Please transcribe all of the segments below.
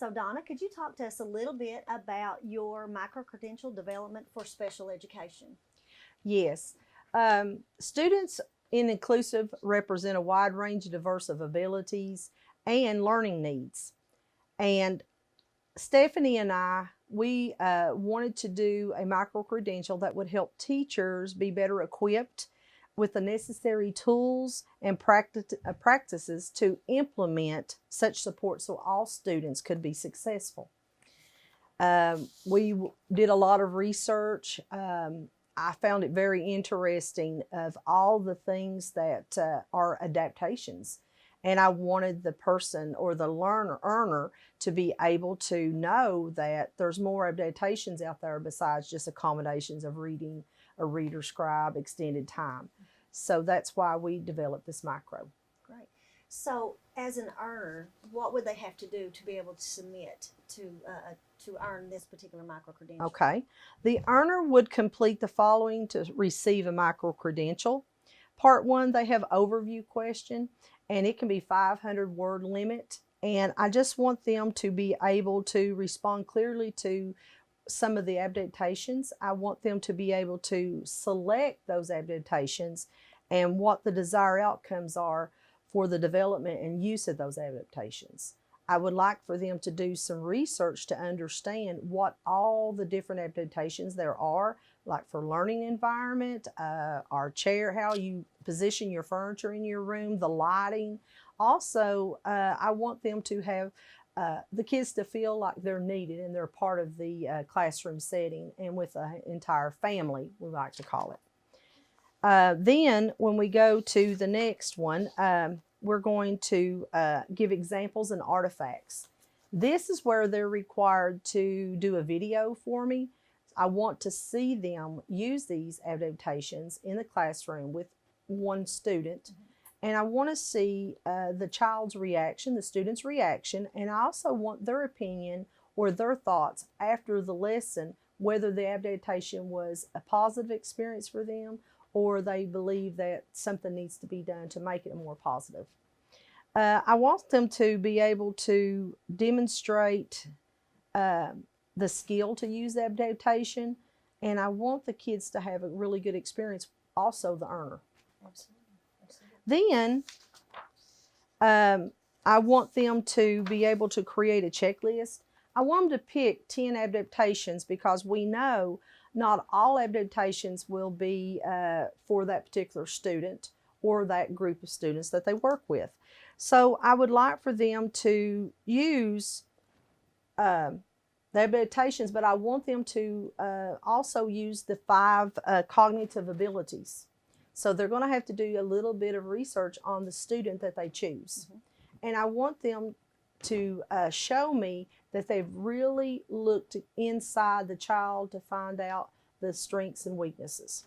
So Donna, could you talk to us a little bit about your micro-credential development for special education? Yes. Students in inclusive represent a wide range of diverse of abilities and learning needs. And Stephanie and I, we wanted to do a micro-credential that would help teachers be better equipped with the necessary tools and practices to implement such support so all students could be successful. We did a lot of research. I found it very interesting of all the things that are adaptations. And I wanted the person or the earner to be able to know that there's more adaptations out there besides just accommodations of reading, a reader scribe, extended time. So that's why we developed this micro. Great. So as an earner, what would they have to do to be able to submit to earn this particular micro-credential? Okay. The earner would complete the following to receive a micro-credential. Part 1, they have overview question, and it can be 500 word limit. And I just want them to be able to respond clearly to some of the adaptations. I want them to be able to select those adaptations and what the desired outcomes are for the development and use of those adaptations. I would like for them to do some research to understand what all the different adaptations there are, like for learning environment, our chair, how you position your furniture in your room, the lighting. Also, I want them to have the kids to feel like they're needed and they're part of the classroom setting and with the entire family, we like to call it. Then when we go to the next one, we're going to give examples and artifacts. This is where they're required to do a video for me. I want to see them use these adaptations in the classroom with one student. And I want to see the child's reaction, the student's reaction, and I also want their opinion or their thoughts after the lesson, whether the adaptation was a positive experience for them or they believe that something needs to be done to make it more positive. I want them to be able to demonstrate the skill to use the adaptation, and I want the kids to have a really good experience, also the earner. Absolutely. Then I want them to be able to create a checklist. I want them to pick 10 adaptations because we know not all adaptations will be for that particular student or that group of students that they work with. So I would like for them to use the adaptations, but I want them to also use the 5 cognitive abilities. So they're going to have to do a little bit of research on the student that they choose. And I want them to show me that they've really looked inside the child to find out the strengths and weaknesses.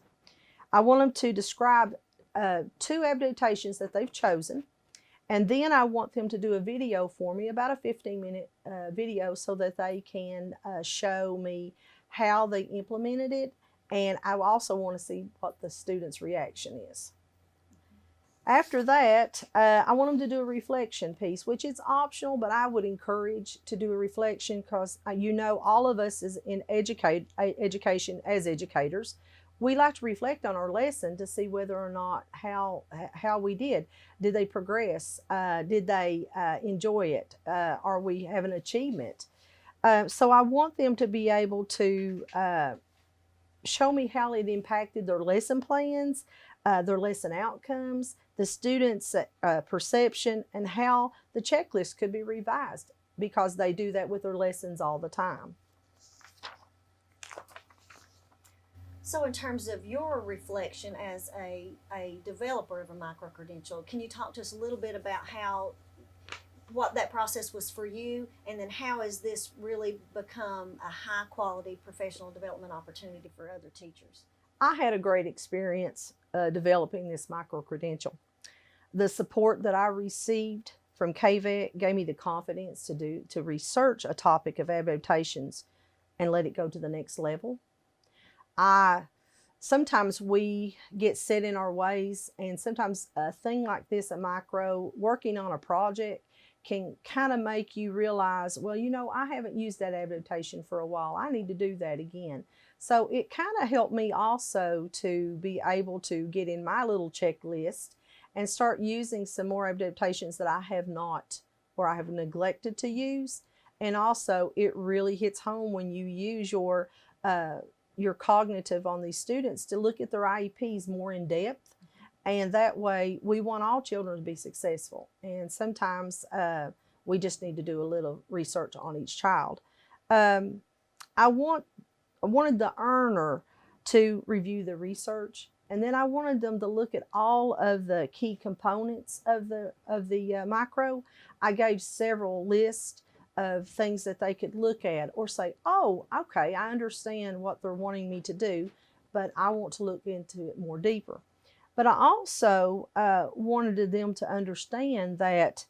I want them to describe 2 adaptations that they've chosen, and then I want them to do a video for me, about a 15-minute video, so that they can show me how they implemented it, and I also want to see what the student's reaction is. After that, I want them to do a reflection piece, which is optional, but I would encourage to do a reflection because you know all of us is in education as educators. We like to reflect on our lesson to see whether or not how we did. Did they progress? Did they enjoy it? Are we having achievement? So I want them to be able to show me how it impacted their lesson plans, their lesson outcomes, the students' perception, and how the checklist could be revised because they do that with their lessons all the time. So in terms of your reflection as a developer of a micro-credential, can you talk to us a little bit about what that process was for you, and then how has this really become a high-quality professional development opportunity for other teachers? I had a great experience developing this micro-credential. The support that I received from KVEC gave me the confidence to research a topic of adaptations and let it go to the next level. Sometimes we get set in our ways, and sometimes a thing like this, a micro, working on a project, can kind of make you realize, well, you know, I haven't used that adaptation for a while. I need to do that again. So it kind of helped me also to be able to get in my little checklist and start using some more adaptations that I have not, or I have neglected to use. And also it really hits home when you use your cognitive on these students to look at their IEPs more in depth. And that way we want all children to be successful. And sometimes we just need to do a little research on each child. Um, I wanted the earner to review the research, and then I wanted them to look at all of the key components of the micro. I gave several lists of things that they could look at or say, oh, okay, I understand what they're wanting me to do, but I want to look into it more deeper. But I also wanted them to understand that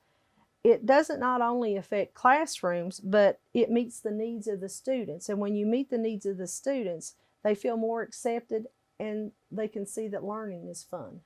it doesn't not only affect classrooms, but it meets the needs of the students. And when you meet the needs of the students, they feel more accepted and they can see that learning is fun.